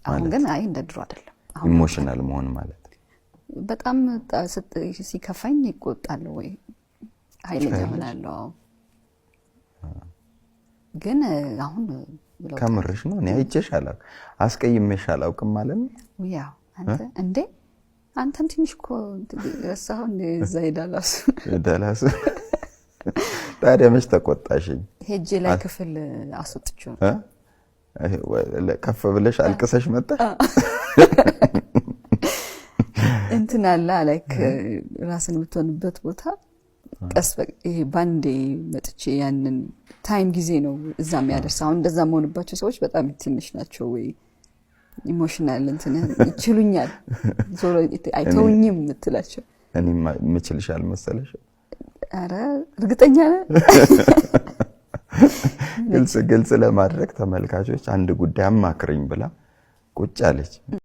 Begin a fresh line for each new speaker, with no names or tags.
አሁን ግን አይ እንደ ድሮ አይደለም
ኢሞሽናል መሆን ማለት
በጣም ሲከፋኝ ይቆጣል ወይ ኃይለኛ ሆናለሁ ግን አሁን
ከምርሽ ነው እኔ አይቼሻለሁ አስቀይሜሽ አላውቅም ማለት ነው
ያው አንተ አንተን ትንሽ እኮ ረሳሁ እንደዛ ይዳላስ
ታዲያ መች ተቆጣሽኝ
ሄጄ ላይ ክፍል አስወጥቼው
ከፍ ብለሽ አልቅሰሽ መጣሽ
እንትና ላይክ ራስን የምትሆንበት ቦታ ቀስ ይሄ ባንዴ መጥቼ ያንን ታይም ጊዜ ነው እዛም ያደርሳው እንደዛ መሆንባቸው ሰዎች በጣም ትንሽ ናቸው ወይ ኢሞሽናል እንትን ይችሉኛል ዞሮ አይተውኝም ምትላቸው
እኔ ምችልሻል መሰለሽ
አረ እርግጠኛ ነኝ
ግልጽ ለማድረግ ተመልካቾች አንድ ጉዳይ አማክረኝ ብላ ቁጭ አለች